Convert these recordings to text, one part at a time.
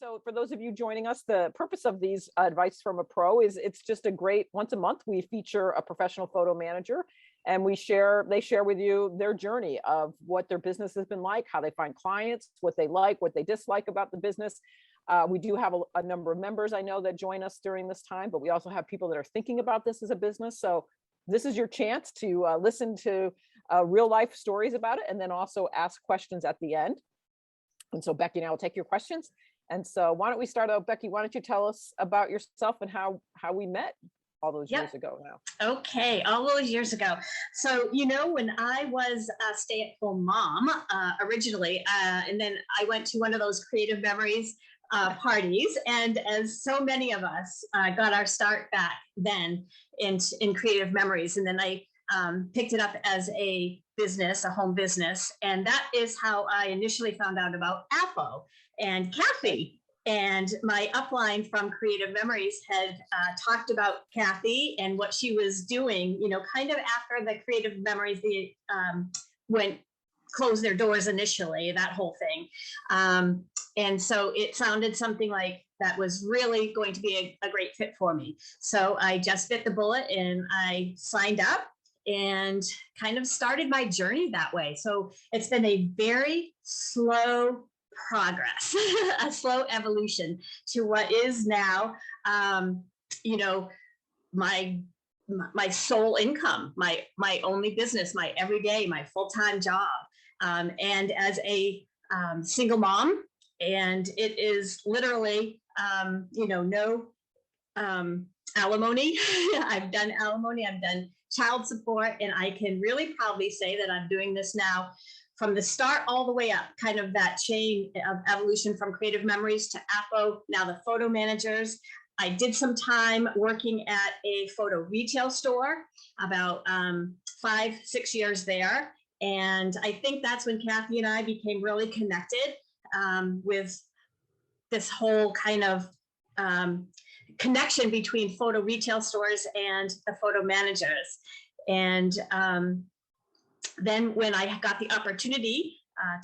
So for those of you joining us, the purpose of these advice from a pro is it's just a great, once a month, we feature a professional photo manager and they share with you their journey of what their business has been like, how they find clients, what they like, what they dislike about the business. We do have a number of members I know that join us during this time, but we also have people that are thinking about this as a business. So this is your chance to listen to real life stories about it and then also ask questions at the end. And so Becky and I will take your questions. And so why don't we start out, Becky, why don't you tell us about yourself and how we met all those years ago now? Okay, all those years ago. So, when I was a stay-at-home mom originally, and then I went to one of those Creative Memories parties, and as so many of us got our start back then in Creative Memories, and then I picked it up as a business, a home business, and that is how I initially found out about Apple and Kathy. And my upline from Creative Memories had talked about Kathy and what she was doing, kind of after the Creative Memories, they closed their doors initially, that whole thing. And so it sounded something like that was really going to be a great fit for me. So I just bit the bullet and I signed up and kind of started my journey that way. So it's been a very slow progress, a slow evolution to what is now, my sole income, my only business, my everyday, my full-time job, and as a single mom. And it is literally, no alimony. I've done alimony, I've done child support, and I can really proudly say that I'm doing this now from the start all the way up, kind of that chain of evolution from Creative Memories to Appo, now the photo managers. I did some time working at a photo retail store, about 5-6 years there. And I think that's when Kathy and I became really connected with this whole kind of connection between photo retail stores and the photo managers. And then when I got the opportunity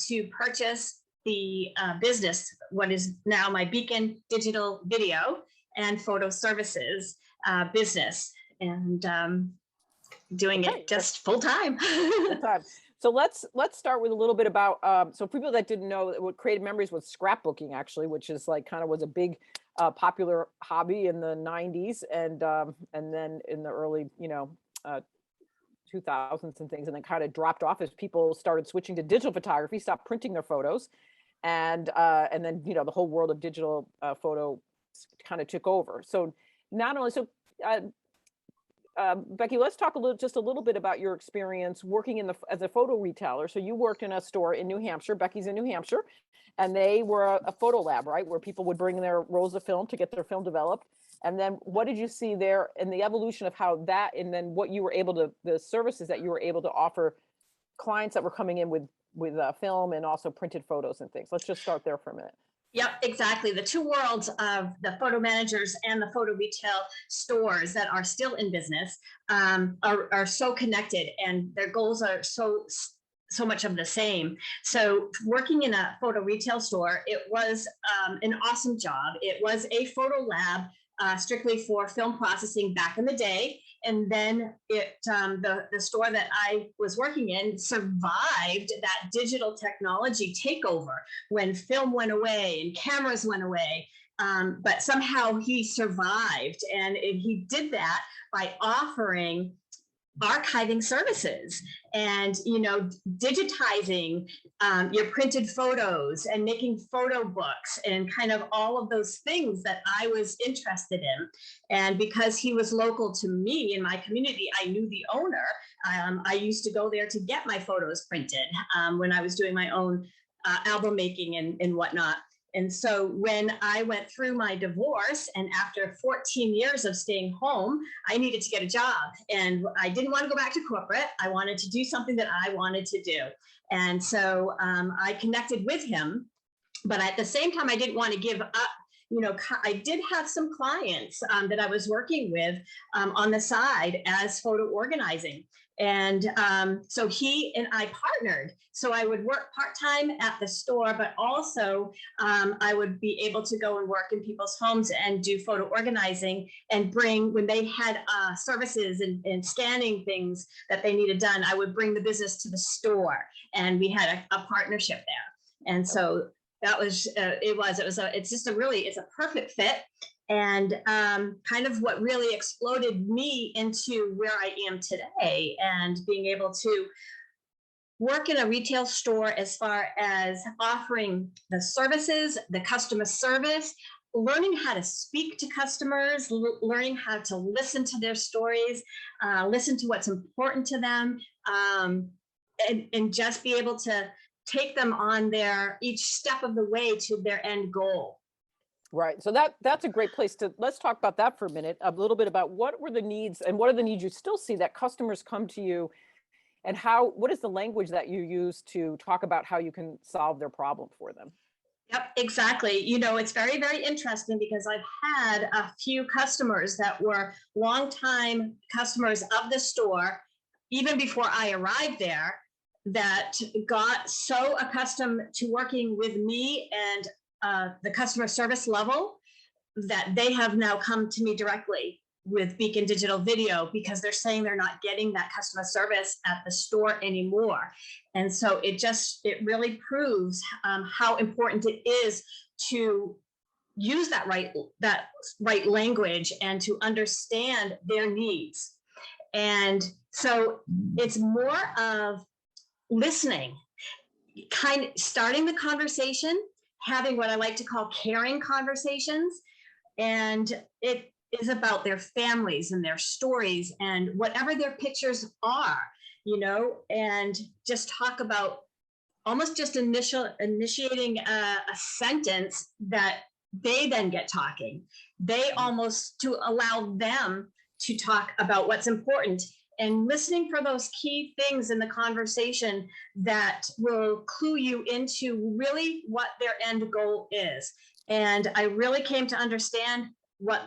to purchase the business, what is now my Beacon Digital Video and Photo Services business, and doing it just full time. So let's start with a little bit about, so people that didn't know what Creative Memories was scrapbooking actually, which is like kind of was a big popular hobby in the 90s and then in the early, 2000s and things, and then kind of dropped off as people started switching to digital photography, stopped printing their photos, and then the whole world of digital photo kind of took over. So not only Becky, let's talk just a little bit about your experience working as a photo retailer. So you worked in a store in New Hampshire. Becky's in New Hampshire, and they were a photo lab, right, where people would bring their rolls of film to get their film developed. And then what did you see there in the evolution of how that, and then what you were able to, the services that you were able to offer clients that were coming in with film and also printed photos and things? Let's just start there for a minute. Yep, exactly. The two worlds of the photo managers and the photo retail stores that are still in business are so connected, and their goals are so much of the same. So working in a photo retail store, it was an awesome job. It was a photo lab strictly for film processing back in the day. And then the store that I was working in survived that digital technology takeover when film went away and cameras went away. But somehow he survived, and he did that by offering archiving services and digitizing your printed photos and making photo books and kind of all of those things that I was interested in. And because he was local to me in my community, I knew the owner. I used to go there to get my photos printed when I was doing my own album making and whatnot. And so when I went through my divorce, and after 14 years of staying home, I needed to get a job, and I didn't want to go back to corporate. I wanted to do something that I wanted to do. And so I connected with him, but at the same time, I didn't want to give up. I did have some clients that I was working with on the side as photo organizing. And so he and I partnered. So I would work part-time at the store, but also I would be able to go and work in people's homes and do photo organizing and bring, when they had services and scanning things that they needed done, I would bring the business to the store, and we had a partnership there. And so that was, it's a perfect fit. And kind of what really exploded me into where I am today, and being able to work in a retail store as far as offering the services, the customer service, learning how to speak to customers, learning how to listen to their stories, listen to what's important to them, and just be able to take them on each step of the way to their end goal. Right. So that's a great place to, let's talk about that for a minute, a little bit about what were the needs and what are the needs you still see that customers come to you, and what is the language that you use to talk about how you can solve their problem for them? Yep, exactly. You know, it's very, very interesting because I've had a few customers that were longtime customers of the store, even before I arrived there, that got so accustomed to working with me and the customer service level that they have now come to me directly with Beacon Digital Video, because they're saying they're not getting that customer service at the store anymore. And so it really proves how important it is to use that right language and to understand their needs. And so it's more of listening, kind of starting the conversation, having what I like to call caring conversations. And it is about their families and their stories and whatever their pictures are, and just talk about almost just initiating a sentence that they then get talking. They almost to allow them to talk about what's important, and listening for those key things in the conversation that will clue you into really what their end goal is. And I really came to understand what,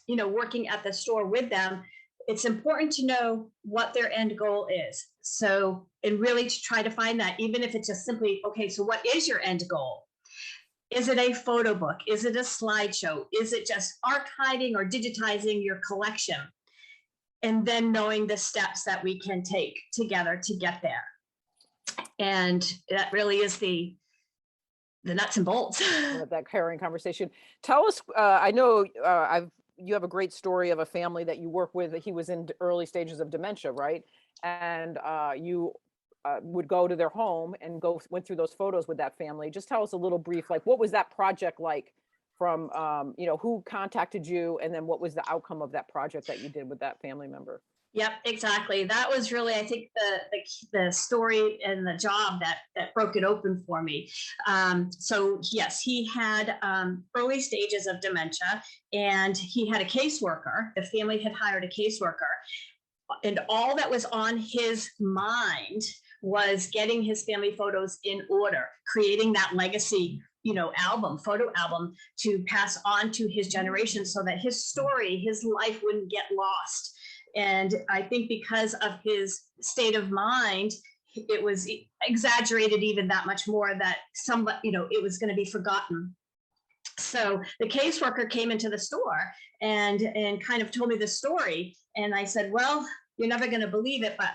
working at the store with them, it's important to know what their end goal is. So, and really to try to find that, even if it's just simply, okay, so what is your end goal? Is it a photo book? Is it a slideshow? Is it just archiving or digitizing your collection? And then knowing the steps that we can take together to get there. And that really is the nuts and bolts. That caring conversation. Tell us, I know you have a great story of a family that you work with. He was in early stages of dementia, right? And you would go to their home and went through those photos with that family. Just tell us a little brief, like what was that project like? From, who contacted you, and then what was the outcome of that project that you did with that family member? Yep, exactly. That was really, I think, the story and the job that broke it open for me. So yes, he had early stages of dementia, and he had a caseworker. The family had hired a caseworker, and all that was on his mind was getting his family photos in order, creating that legacy photo album to pass on to his generation, so that his story, his life wouldn't get lost. And I think because of his state of mind, it was exaggerated even that much more, that it was going to be forgotten. So the caseworker came into the store and kind of told me the story. And I said, well, you're never going to believe it, but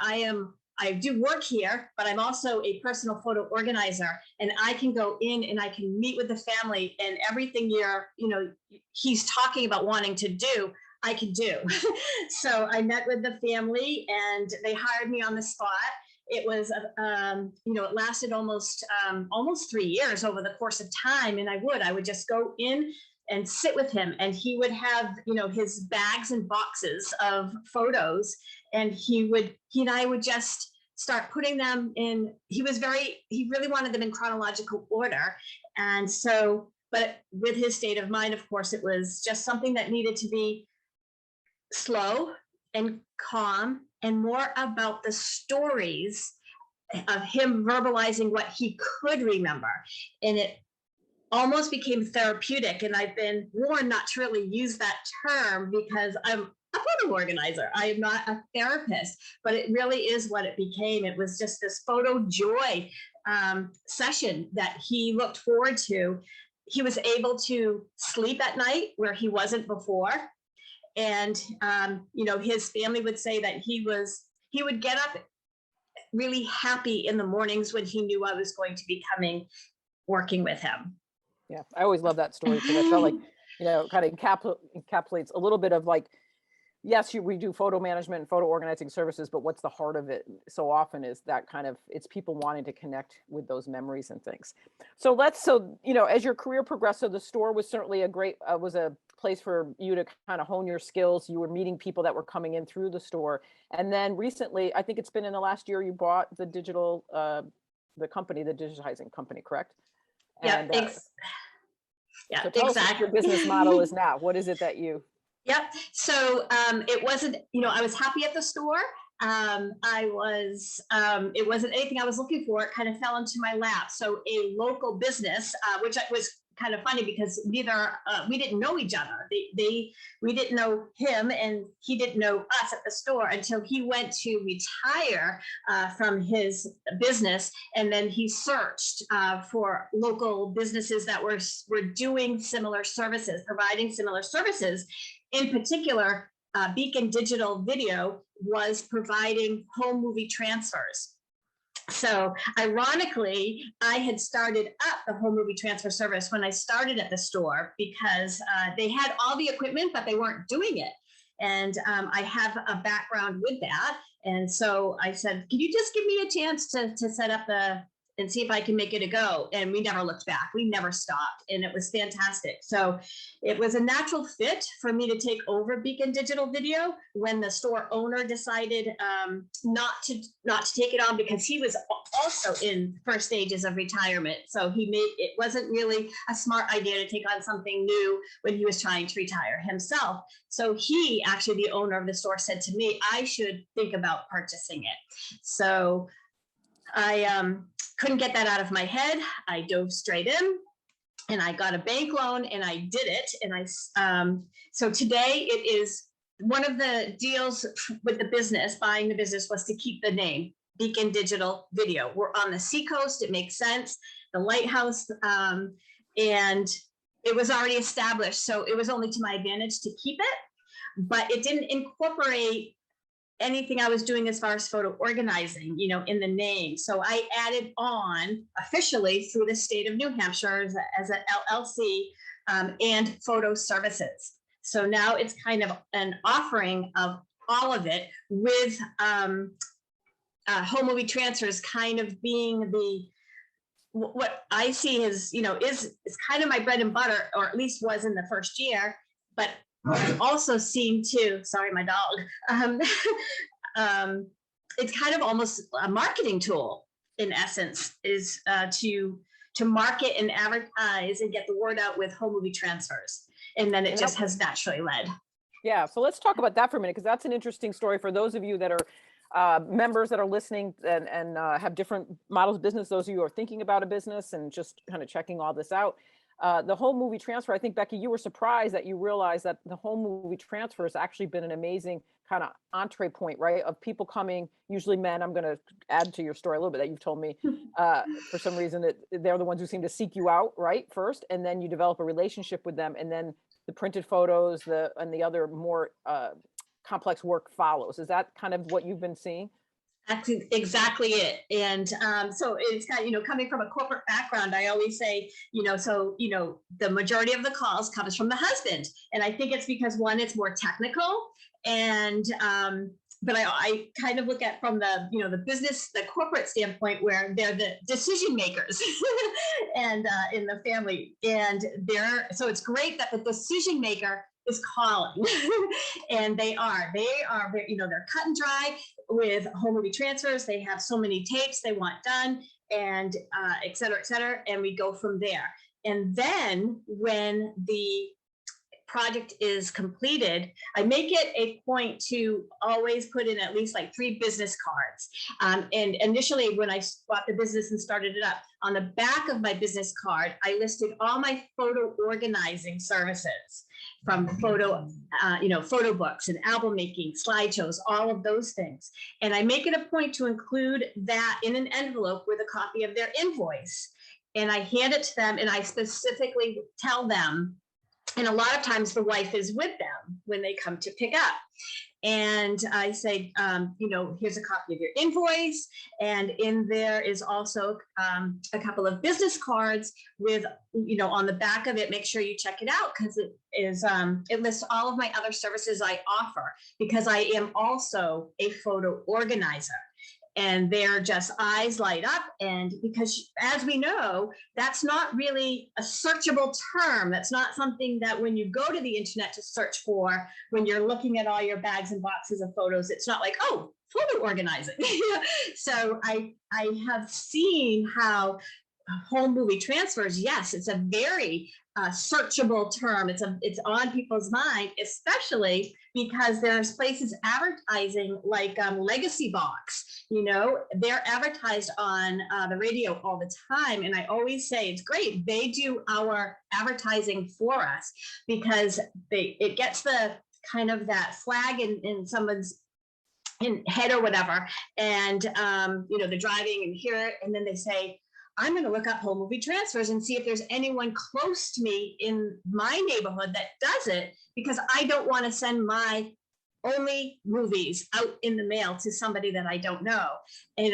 I do work here, but I'm also a personal photo organizer, and I can go in and I can meet with the family, and everything he's talking about wanting to do, I can do. So I met with the family, and they hired me on the spot. It was, it lasted almost 3 years over the course of time. And I would just go in and sit with him, and he would have, his bags and boxes of photos, and he and I would just start putting them in. He really wanted them in chronological order. And so, but with his state of mind, of course, it was just something that needed to be slow and calm, and more about the stories of him verbalizing what he could remember. And it almost became therapeutic. And I've been warned not to really use that term, because a photo organizer. I am not a therapist, but it really is what it became. It was just this photo joy session that he looked forward to. He was able to sleep at night where he wasn't before. And, his family would say that he would get up really happy in the mornings when he knew I was going to be working with him. Yeah, I always love that story because I felt like, kind of encapsulates a little bit of like, yes, we do photo management and photo organizing services, but what's the heart of it so often is that kind of, it's people wanting to connect with those memories and things. So as your career progressed, so the store was certainly was a place for you to kind of hone your skills. You were meeting people that were coming in through the store. And then recently, I think it's been in the last year, you bought the the digitizing company, correct? Yeah, And, yeah, so tell us what your business model is now. What is it that you? Yep. So it wasn't, I was happy at the store. It wasn't anything I was looking for. It kind of fell into my lap. So a local business, which was kind of funny because we didn't know each other. We didn't know him and he didn't know us at the store until he went to retire from his business. And then he searched for local businesses that were doing similar services, providing similar services. In particular, Beacon Digital Video was providing home movie transfers. So ironically, I had started up the home movie transfer service when I started at the store because they had all the equipment, but they weren't doing it. And I have a background with that. And so I said, can you just give me a chance to set up and see if I can make it a go? And we never looked back. We never stopped. And it was fantastic. So it was a natural fit for me to take over Beacon Digital Video when the store owner decided not to take it on because he was also in first stages of retirement. So it wasn't really a smart idea to take on something new when he was trying to retire himself. So he, actually the owner of the store, said to me, I should think about purchasing it. So I couldn't get that out of my head. I dove straight in and I got a bank loan and I did it. And so today it is one of the deals with the business, buying the business, was to keep the name Beacon Digital Video. We're on the seacoast. It makes sense. The lighthouse, and it was already established. So it was only to my advantage to keep it, but it didn't incorporate anything I was doing as far as photo organizing, in the name. So I added on officially through the state of New Hampshire as an LLC and photo services. So now it's kind of an offering of all of it with home movie transfers kind of being what I see is kind of my bread and butter, or at least was in the first year, but also seem to, sorry, my dog, it's kind of almost a marketing tool in essence, is to market and advertise and get the word out with home movie transfers. And then it just has naturally led. Yeah, so let's talk about that for a minute, because that's an interesting story for those of you that are members that are listening and have different models of business, those of you who are thinking about a business and just kind of checking all this out. The home movie transfer, I think, Becky, you were surprised that you realized that the home movie transfer has actually been an amazing kind of entree point, right? Of people coming, usually men. I'm going to add to your story a little bit that you've told me. For some reason, that they're the ones who seem to seek you out, right? First, and then you develop a relationship with them, and then the printed photos, and the other more complex work follows. Is that kind of what you've been seeing? That's exactly it. And so it's got, coming from a corporate background, I always say, the majority of the calls comes from the husband. And I think it's because, one, it's more technical. And but I kind of look at from the, the business, the corporate standpoint, where they're the decision makers and in the family. And so it's great that the decision maker is calling. And they're cut and dry with home movie transfers. They have so many tapes they want done, and et cetera, and we go from there. And then when the project is completed, I make it a point to always put in at least like 3 business cards. And initially, when I bought the business and started it up, on the back of my business card, I listed all my photo organizing services, from photo, photo books and album making, slideshows, all of those things. And I make it a point to include that in an envelope with a copy of their invoice. And I hand it to them, and I specifically tell them, and a lot of times the wife is with them when they come to pick up. And I say, here's a copy of your invoice. And in there is also a couple of business cards with, on the back of it, make sure you check it out, because it lists all of my other services I offer, because I am also a photo organizer. And their just eyes light up. And because, as we know, that's not really a searchable term. That's not something that when you go to the internet to search for, when you're looking at all your bags and boxes of photos, it's not like, oh, photo organizing. So I have seen how home movie transfers, yes, it's a very searchable term. It's on people's mind, especially because there's places advertising like Legacy Box. They're advertised on the radio all the time, and I always say it's great. They do our advertising for us, because it gets the kind of that flag in someone's head or whatever, and they're driving and hear it, and then they say, I'm going to look up home movie transfers and see if there's anyone close to me in my neighborhood that does it, because I don't want to send my only movies out in the mail to somebody that I don't know. And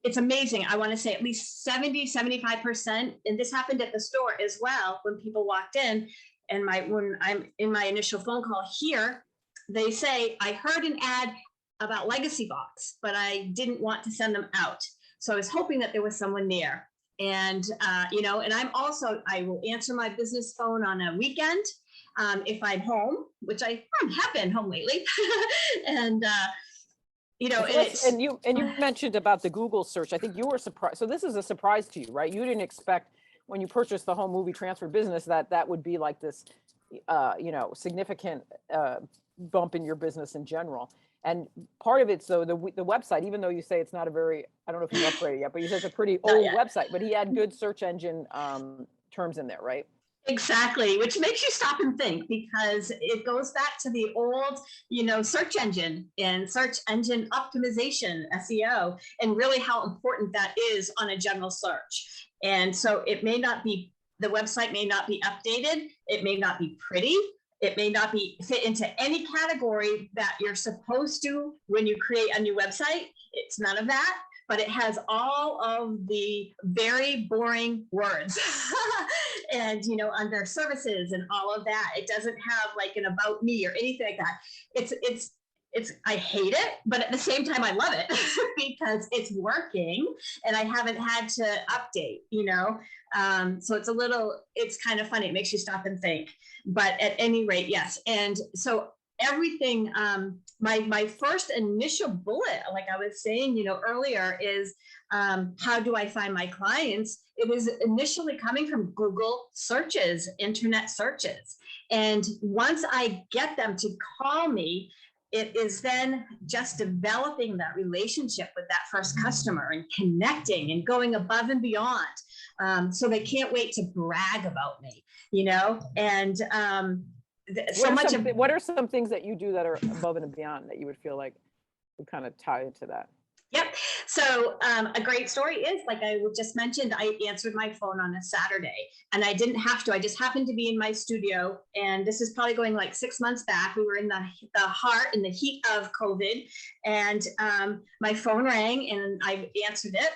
it's amazing. I want to say at least 70-75%. And this happened at the store as well, when people walked in, and when I'm in my initial phone call here, they say, I heard an ad about Legacy Box, but I didn't want to send them out. So I was hoping that there was someone near. And, and I will answer my business phone on a weekend if I'm home, which I have been home lately. And, and you mentioned about the Google search. I think you were surprised. So this is a surprise to you, right? You didn't expect, when you purchased the home movie transfer business, that would be like this, significant bump in your business in general. And part of it's, though, the website, even though you say it's not I don't know if you've upgraded yet, but you said it's a pretty old website, but he had good search engine terms in there, right? Exactly, which makes you stop and think, because it goes back to the old, search engine and search engine optimization, SEO, and really how important that is on a general search. And so the website may not be updated, it may not be pretty, it may not be fit into any category that you're supposed to when you create a new website. It's none of that, but it has all of the very boring words and, under services and all of that. It doesn't have like an about me or anything like that. I hate it, but at the same time, I love it because it's working and I haven't had to update, so it's kind of funny. It makes you stop and think, but at any rate, yes. And so everything, my first initial bullet, like I was saying, earlier, is how do I find my clients? It was initially coming from Google searches, internet searches. And once I get them to call me, it is then just developing that relationship with that first customer and connecting and going above and beyond. So they can't wait to brag about me, and what are some things that you do that are above and beyond that you would feel like would kind of tie into that? Yep. So a great story is, like I just mentioned, I answered my phone on a Saturday, and I didn't have to. I just happened to be in my studio, and this is probably going like 6 months back. We were in the heat of COVID, and my phone rang, and I answered it.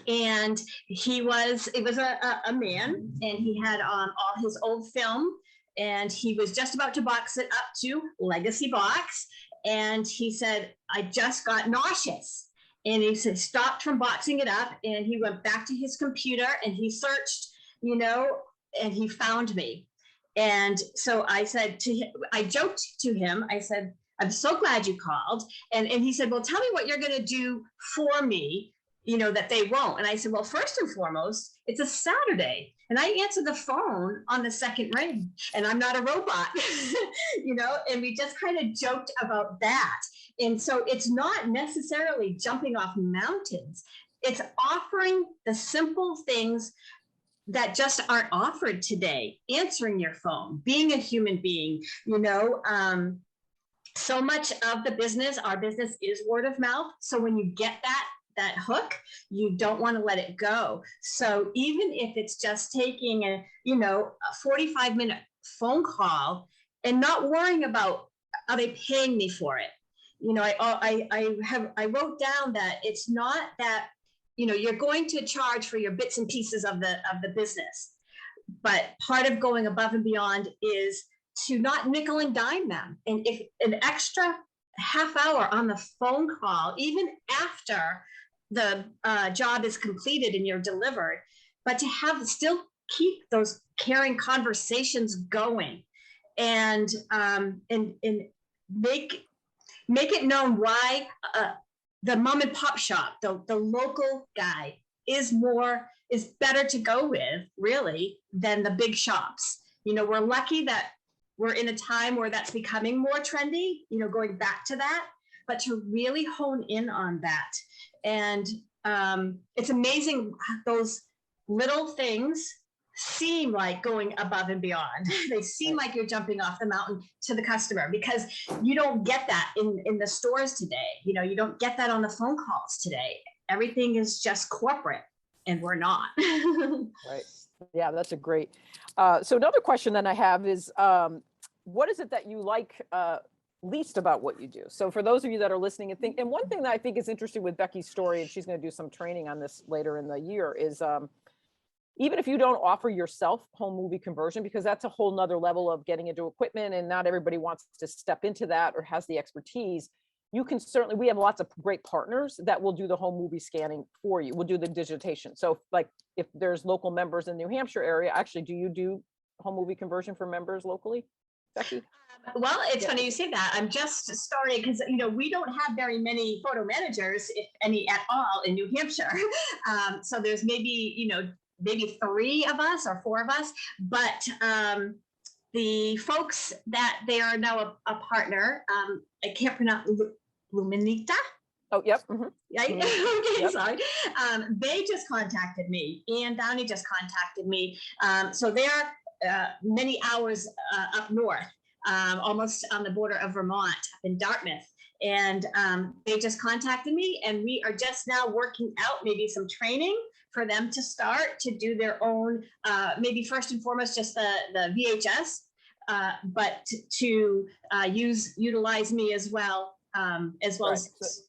And it was a man, and he had all his old film, and he was just about to box it up to Legacy Box. And he said, I just got nauseous. And he said, stopped from boxing it up. And he went back to his computer and he searched, and he found me. And so I said to him, I joked to him, I said, I'm so glad you called. And he said, well, tell me what you're going to do for me that they won't. And I said, well, first and foremost, it's a Saturday. And I answer the phone on the second ring, and I'm not a robot, and we just kind of joked about that. And so it's not necessarily jumping off mountains. It's offering the simple things that just aren't offered today. Answering your phone, being a human being, so much of the business, our business is word of mouth. So when you get that hook, you don't want to let it go. So even if it's just taking a 45-minute phone call and not worrying about, are they paying me for it? I wrote down that it's not that, you're going to charge for your bits and pieces of the business, but part of going above and beyond is to not nickel and dime them. And if an extra half hour on the phone call, even after the job is completed and you're delivered, but to still keep those caring conversations going, and make it known why the mom and pop shop, the local guy is better to go with, really, than the big shops. We're lucky that we're in a time where that's becoming more trendy, going back to that, but to really hone in on that. And it's amazing, those little things seem like going above and beyond. They seem like you're jumping off the mountain to the customer, because you don't get that in the stores today. You don't get that on the phone calls today. Everything is just corporate, and we're not. Right. Yeah, that's a great. So another question that I have is, what is it that you like least about what you do? So for those of you that are listening and one thing that I think is interesting with Becky's story, and she's going to do some training on this later in the year, is even if you don't offer yourself home movie conversion, because that's a whole nother level of getting into equipment, and not everybody wants to step into that or has the expertise, you can certainly, we have lots of great partners that will do the home movie scanning for you. We'll do the digitation. So like if there's local members in the New Hampshire area, actually, do you do home movie conversion for members locally, Becky? Well, it's funny you say that. I'm just starting because, we don't have very many photo managers, if any at all, in New Hampshire. So there's maybe 3 of us or 4 of us, but the folks that they are now a partner, I can't pronounce, Luminita. Oh, yep. Mm-hmm. Right? Mm-hmm. Okay, Yep. sorry. They just contacted me. Ann Downey just contacted me. So they're many hours up north, almost on the border of Vermont, up in Dartmouth. And they just contacted me, and we are just now working out maybe some training for them to start to do their own, maybe first and foremost, just the VHS, but to utilize me as well as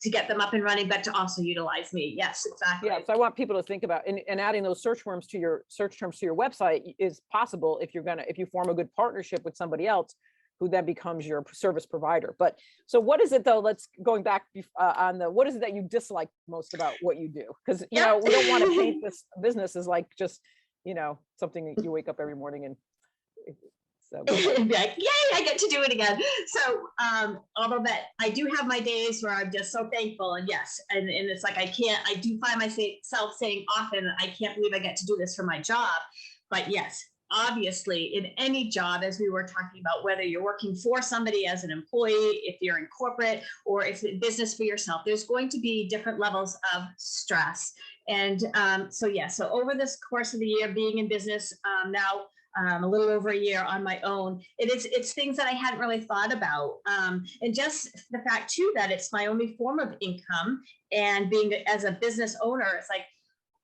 to get them up and running, but to also utilize me. Yes, exactly. Yeah, so I want people to think about, and adding those search terms to your website is possible if you form a good partnership with somebody else who then becomes your service provider. But so what is it though, going back on what is it that you dislike most about what you do? Because, we don't want to paint this business as like just, something that you wake up every morning and so. Like, yay, I get to do it again. So although that I do have my days where I'm just so thankful, and yes, and it's like, I do find myself saying often, I can't believe I get to do this for my job. But yes, obviously in any job, as we were talking about, whether you're working for somebody as an employee, if you're in corporate, or if it's business for yourself, there's going to be different levels of stress. And so over this course of the year, being in business now, a little over a year on my own, it's things that I hadn't really thought about, and just the fact too that it's my only form of income, and being as a business owner, it's like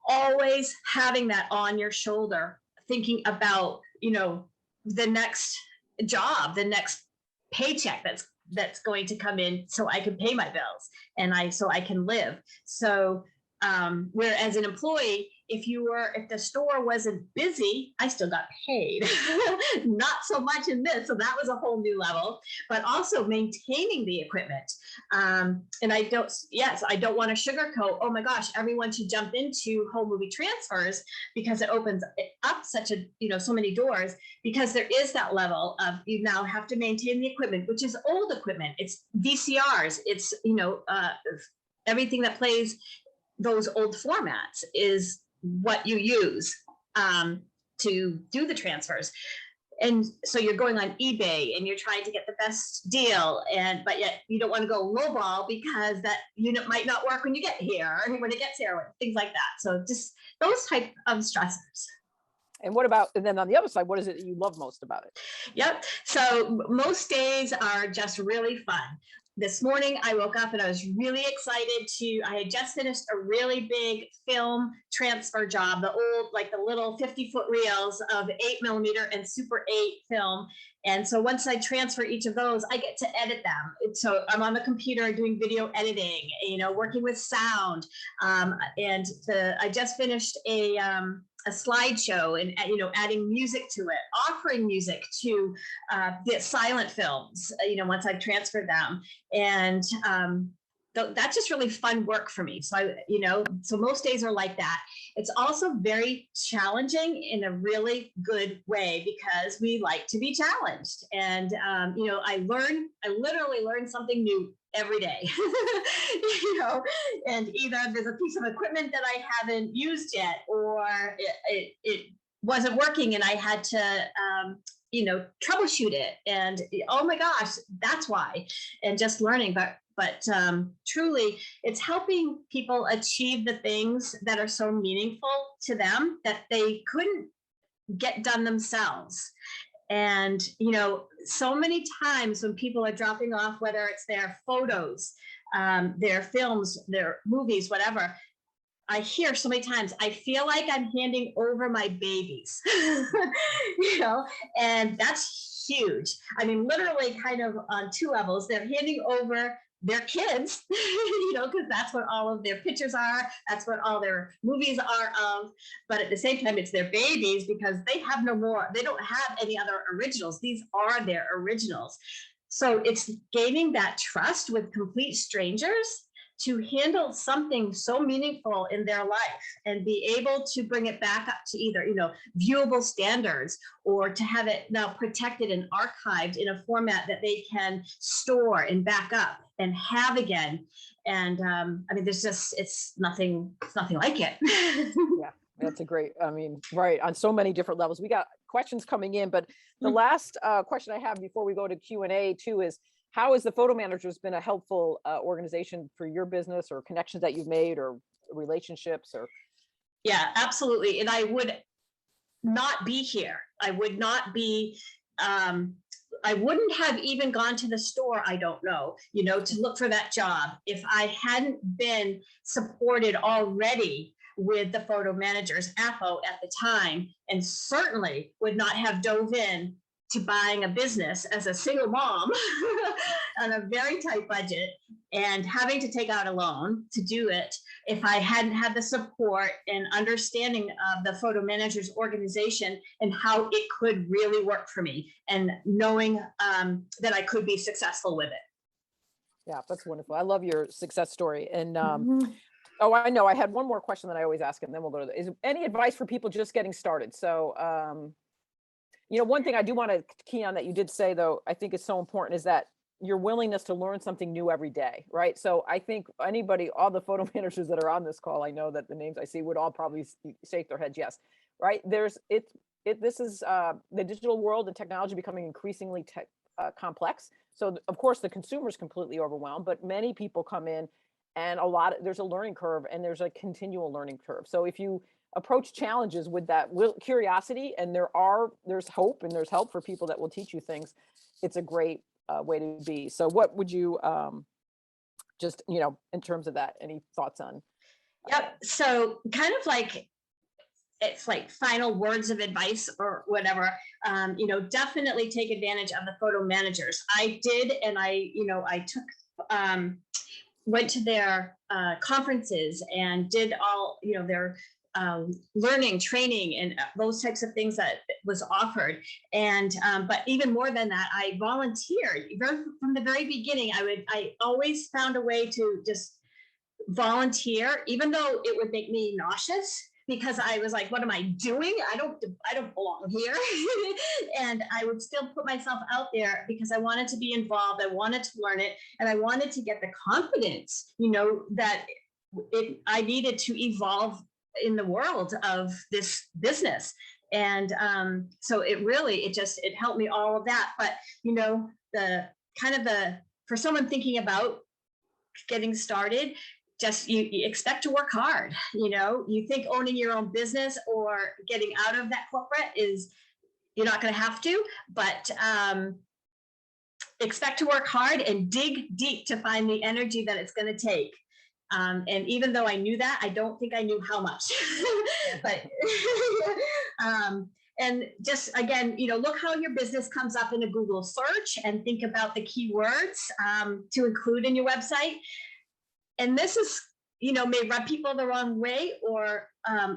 always having that on your shoulder, thinking about the next job, the next paycheck that's going to come in, so I can pay my bills and so I can live. So whereas an employee, if the store wasn't busy, I still got paid. Not so much in this. So that was a whole new level, but also maintaining the equipment. And I don't want to sugarcoat, oh my gosh, everyone should jump into home movie transfers because it opens up so many doors, because there is that level of, you now have to maintain the equipment, which is old equipment. It's VCRs. It's, everything that plays those old formats is what you use to do the transfers. And so you're going on eBay and you're trying to get the best deal, but yet you don't want to go lowball because that unit might not work when you get here, or when it gets here, things like that. So just those type of stressors. And what about, and then on the other side, what is it that you love most about it? Yep. So most days are just really fun. This morning I woke up and I was really excited I had just finished a really big film transfer job, the little 50-foot reels of 8mm and Super 8 film. And so once I transfer each of those, I get to edit them. So I'm on the computer doing video editing, working with sound. I just finished a slideshow and, adding music to it, offering music to the silent films, once I've transferred them. And that's just really fun work for me. So so most days are like that. It's also very challenging in a really good way because we like to be challenged. And, I literally learn something new every day, and either there's a piece of equipment that I haven't used yet, or it wasn't working and I had to, troubleshoot it. And oh my gosh, that's why. And just learning, but truly it's helping people achieve the things that are so meaningful to them that they couldn't get done themselves. And, so many times when people are dropping off, whether it's their photos, their films, their movies, whatever, I hear so many times, I feel like I'm handing over my babies, and that's huge. I mean, literally kind of on two levels, they're handing over their kids, because that's what all of their pictures are. That's what all their movies are of. But at the same time, it's their babies because they have no more. They don't have any other originals. These are their originals. So it's gaining that trust with complete strangers to handle something so meaningful in their life and be able to bring it back up to either, viewable standards, or to have it now protected and archived in a format that they can store and back up and have again. And it's nothing like it. Yeah, that's a great, right, on so many different levels. We got questions coming in, but the last question I have before we go to Q&A too is, how has the Photo Managers been a helpful organization for your business, or connections that you've made, or relationships? Or yeah, absolutely. And I would not be here. I would not be, I wouldn't have even gone to the store, I don't know, to look for that job if I hadn't been supported already with the Photo Managers AFO at the time, and certainly would not have dove in to buying a business as a single mom on a very tight budget and having to take out a loan to do it if I hadn't had the support and understanding of the Photo Managers organization and how it could really work for me, and knowing that I could be successful with it. Yeah, that's wonderful. I love your success story. And oh, I know, I had one more question that I always ask, and then we'll go to is any advice for people just getting started? So one thing I do want to key on that you did say, though, I think is so important, is that your willingness to learn something new every day, right? So I think all the photo managers that are on this call, I know that the names I see would all probably shake their heads, yes, right? This is the digital world and technology becoming increasingly complex. So of course the consumer is completely overwhelmed, but many people come in, and there's a learning curve, and there's a continual learning curve. So if you approach challenges with that curiosity, and there's hope and there's help for people that will teach you things, it's a great way to be. So what would you just in terms of that, any thoughts on? Yep. So kind of like, it's like final words of advice or whatever, definitely take advantage of the Photo Managers. I did, and I took went to their conferences and did all their learning, training, and those types of things that was offered. And but even more than that, I volunteered from the very beginning. I always found a way to just volunteer, even though it would make me nauseous, because I was like, what am I doing? I don't belong here. And I would still put myself out there because I wanted to be involved. I wanted to learn it, and I wanted to get the confidence, that I needed to evolve in the world of this business. And so it helped me all of that. But, you know, for someone thinking about getting started, just you expect to work hard. You know, you think owning your own business or getting out of that corporate you're not going to have to, but expect to work hard and dig deep to find the energy that it's going to take. And even though I knew that, I don't think I knew how much. But and just again, you know, look how your business comes up in a Google search and think about the keywords to include in your website. And this is, you know, may rub people the wrong way or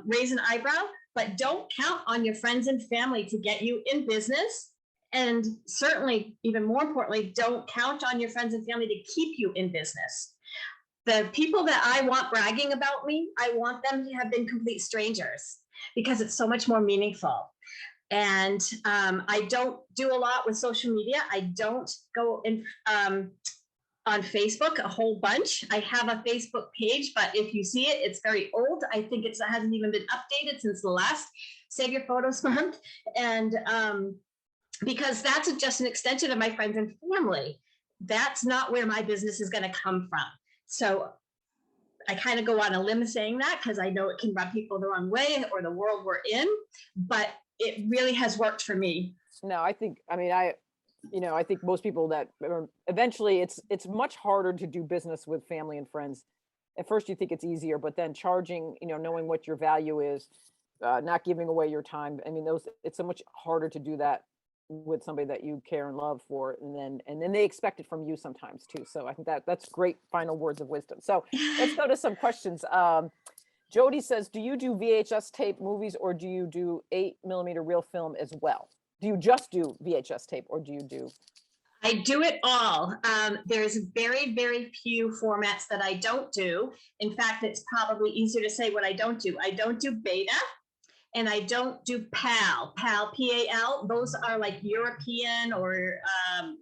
raise an eyebrow, but don't count on your friends and family to get you in business. And certainly, even more importantly, don't count on your friends and family to keep you in business. The people that I want bragging about me, I want them to have been complete strangers because it's so much more meaningful. And I don't do a lot with social media. I don't go in on Facebook a whole bunch. I have a Facebook page, but if you see it, it's very old. I think it hasn't even been updated since the last Save Your Photos month. And because that's just an extension of my friends and family. That's not where my business is going to come from. So I kind of go on a limb saying that because I know it can rub people the wrong way or the world we're in, but it really has worked for me. No, I think most people that eventually it's much harder to do business with family and friends. At first you think it's easier, but then charging, you know, knowing what your value is, not giving away your time. I mean, it's so much harder to do that with somebody that you care and love for, and then they expect it from you sometimes too. So I think that's great final words of wisdom. So let's go to some questions. Jody says, do you do VHS tape movies or do you do 8mm reel film as well? Do you just do VHS tape or do you do? I do it all. There's very, very few formats that I don't do. In fact, it's probably easier to say what I don't do. I don't do beta. And I don't do PAL, P-A-L. Those are like European or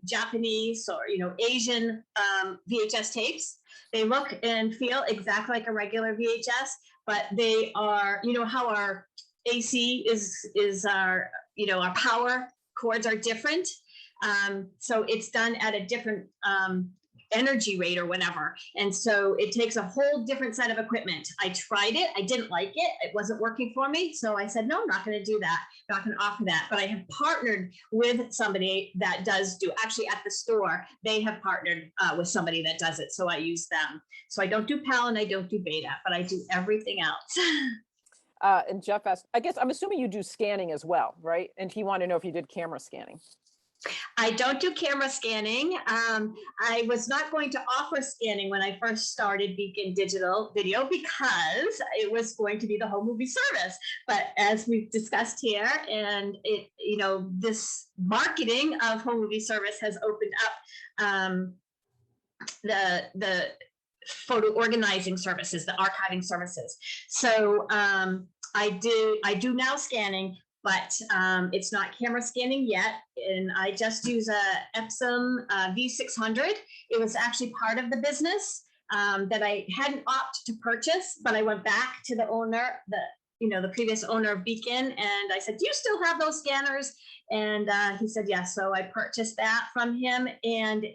Japanese or, you know, Asian VHS tapes. They look and feel exactly like a regular VHS, but they are, you know, how our AC is our, you know, our power cords are different. So it's done at a different energy rate or whatever. And so it takes a whole different set of equipment. I tried it. I didn't like it. It wasn't working for me. So I said, no, I'm not going to do that. I'm not going to offer that. But I have partnered with somebody that does do, actually at the store, they have partnered with somebody that does it. So I use them. So I don't do PAL and I don't do beta, but I do everything else. And Jeff asked, I guess I'm assuming you do scanning as well, right? And he wanted to know if you did camera scanning. I don't do camera scanning. I was not going to offer scanning when I first started Beacon Digital Video because it was going to be the home movie service. But as we've discussed here, and it, you know, this marketing of home movie service has opened up the photo organizing services, the archiving services. So I do now scanning. But it's not camera scanning yet. And I just use a Epson V600. It was actually part of the business that I hadn't opted to purchase, but I went back to the owner, the previous owner of Beacon, and I said, do you still have those scanners? And he said, yes. So I purchased that from him, and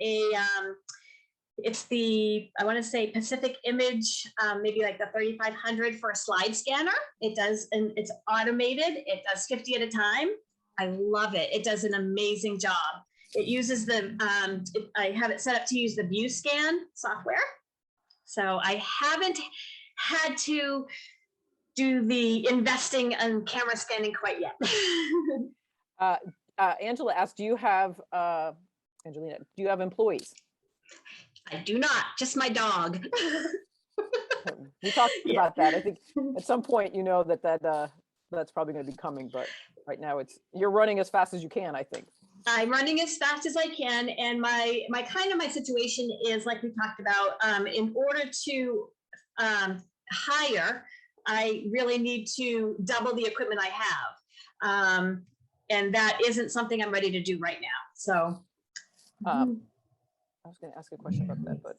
it's I want to say Pacific Image, maybe like the 3500 for a slide scanner. It does, and it's automated. It does 50 at a time. I love it. It does an amazing job. It uses I have it set up to use the ViewScan software. So I haven't had to do the investing and camera scanning quite yet. Angela asked, Angelina, do you have employees? I do not, just my dog. We talked about that. I think at some point, you know, that's probably going to be coming, but right now you're running as fast as you can, I think. I'm running as fast as I can. And my situation is, like we talked about, in order to hire, I really need to double the equipment I have. And that isn't something I'm ready to do right now. So. I was going to ask a question about that, but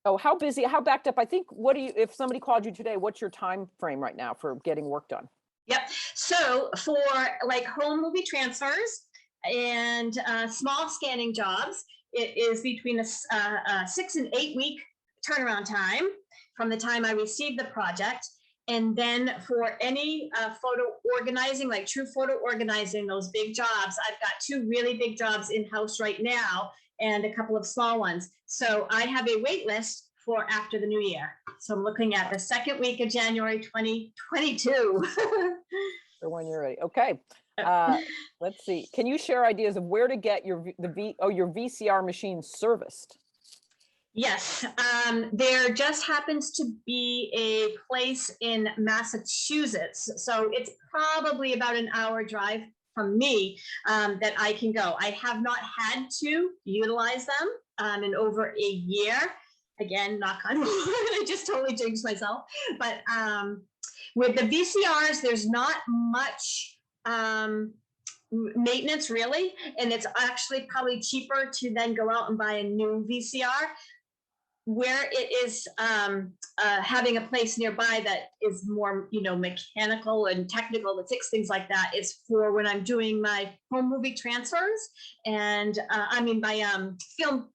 Oh, how busy, how backed up? I think, what do you, if somebody called you today, what's your time frame right now for getting work done? Yep. So for like home movie transfers and small scanning jobs, it is between a 6 and 8 week turnaround time from the time I receive the project. And then for any photo organizing, like true photo organizing, those big jobs, I've got 2 really big jobs in-house right now and a couple of small ones. So I have a wait list for after the new year. So I'm looking at the second week of January 2022. For when you're ready. Okay. Let's see. Can you share ideas of where to get your your VCR machine serviced? Yes, there just happens to be a place in Massachusetts. So it's probably about an hour drive from me that I can go. I have not had to utilize them in over a year. Again, knock on wood, I just totally jinxed myself. But with the VCRs, there's not much maintenance really. And it's actually probably cheaper to then go out and buy a new VCR. Where it is having a place nearby that is more, mechanical and technical to fix things like that is for when I'm doing my home movie transfers. And I mean by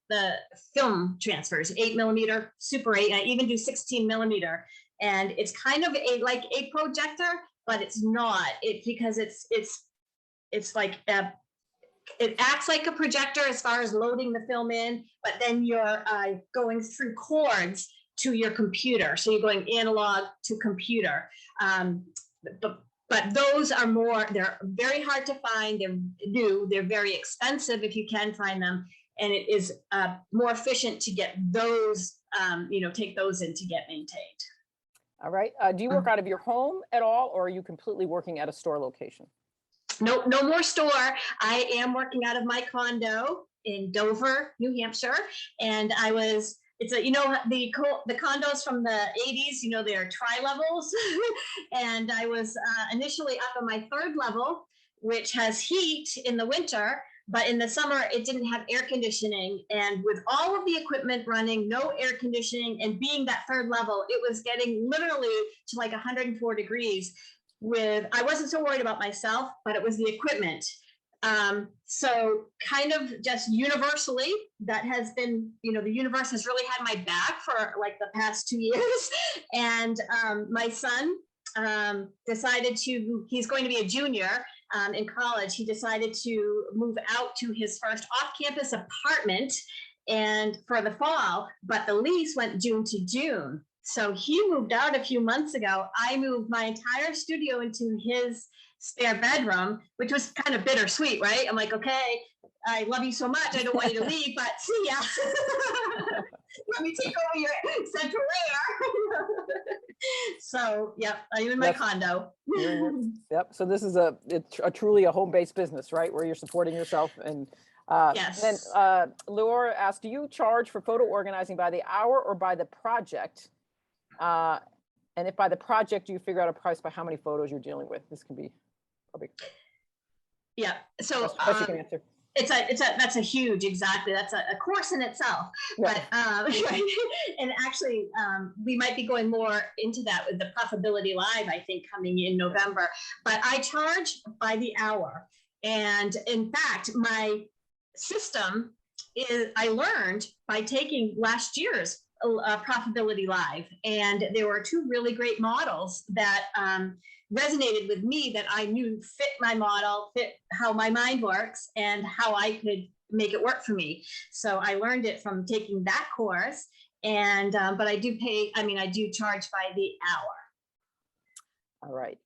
the film transfers, 8mm, Super 8, I even do 16mm. And it's kind of like a projector, but it's not. Because it's like it acts like a projector as far as loading the film in, but then you're going through cords to your computer. So you're going analog to computer. But those are they're very hard to find. They're new. They're very expensive if you can find them. And it is more efficient to get those, take those in to get maintained. All right. Do you work out of your home at all, or are you completely working at a store location? No more store. I am working out of my condo in Dover, New Hampshire. And it's the condos from the 80s, they're tri-levels. And I was initially up on my 3rd level, which has heat in the winter, but in the summer it didn't have air conditioning. And with all of the equipment running, no air conditioning, and being that 3rd level, it was getting literally to like 104 degrees. I wasn't so worried about myself, but it was the equipment. So kind of just universally, that has been, the universe has really had my back for like the past 2 years. And my son decided he's going to be a junior in college. He decided to move out to his first off-campus apartment and for the fall, but the lease went June to June. So he moved out a few months ago. I moved my entire studio into his spare bedroom, which was kind of bittersweet, right? I'm like, okay, I love you so much. I don't want you to leave, but see ya. Let me take over your central air. So, yep, I'm in my condo. Yep. So this is it's truly a home-based business, right? Where you're supporting yourself. And yes. then Laura asked, do you charge for photo organizing by the hour or by the project? And if by the project, do you figure out a price by how many photos you're dealing with? This can be probably. Yeah. So you can answer. That's a huge, exactly. That's a course in itself. Yeah. But and actually, we might be going more into that with the Profitability Live, I think, coming in November. But I charge by the hour. And in fact, my system I learned by taking last year's Profitability Live, and there were 2 really great models that resonated with me that I knew fit my model, fit how my mind works, and how I could make it work for me. So I learned it from taking that course, and but I do charge by the hour. All right.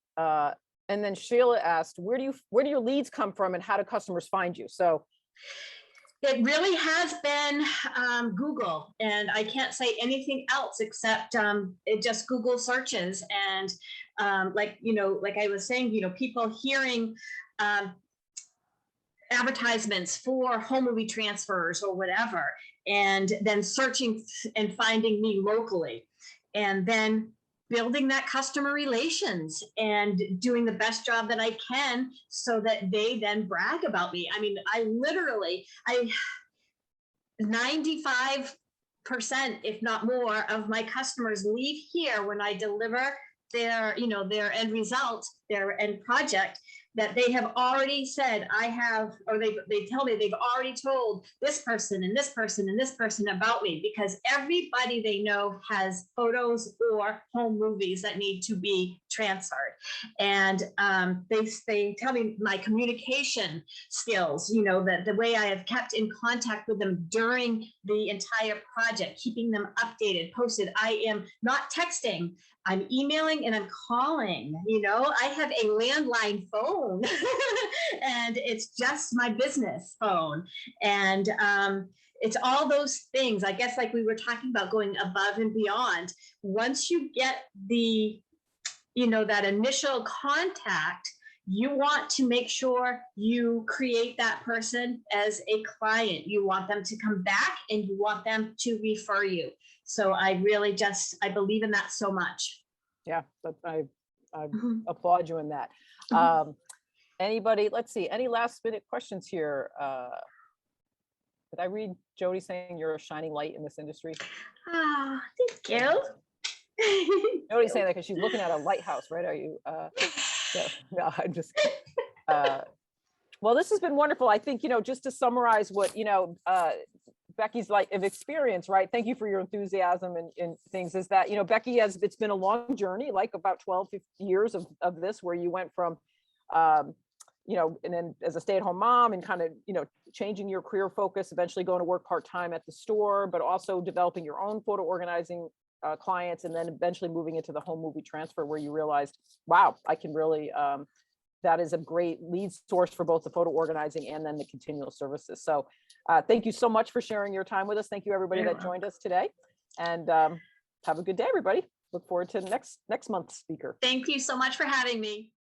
And then Sheila asked, where do your leads come from, and how do customers find you? So it really has been Google, and I can't say anything else except it just Google searches. And like I was saying, people hearing advertisements for home movie transfers or whatever, and then searching and finding me locally, and then building that customer relations and doing the best job that I can so that they then brag about me. I mean, 95 if not more, of my customers leave here when I deliver their, their end result, their end project, that they have already said, I have, or they tell me they've already told this person and this person and this person about me, because everybody they know has photos or home movies that need to be transferred. And they tell me my communication skills, the way I have kept in contact with them during the entire project, keeping them updated, posted. I am not texting, I'm emailing and I'm calling. I have a landline phone and it's just my business phone. And it's all those things, I guess, like we were talking about, going above and beyond. Once you get that initial contact, you want to make sure you create that person as a client. You want them to come back and you want them to refer you. So I really I believe in that so much. Yeah, I Mhm. applaud you in that. Anybody, let's see, any last minute questions here? Did I read Jody saying you're a shining light in this industry? Ah, thank you. Jody's saying that because she's looking at a lighthouse, right? Are you? No, I'm just. Well, this has been wonderful. I think, just to summarize what, Becky's like of experience, right? Thank you for your enthusiasm and things, is that, Becky it's been a long journey, like about 12, 15 years of this, where you went from, and then as a stay-at-home mom and kind of, changing your career focus, eventually going to work part-time at the store, but also developing your own photo organizing clients, and then eventually moving into the home movie transfer, where you realized, wow, I can really, that is a great lead source for both the photo organizing and then the continual services. So thank you so much for sharing your time with us. Thank you, everybody that joined us today. And have a good day, everybody. Look forward to next month's speaker. Thank you so much for having me.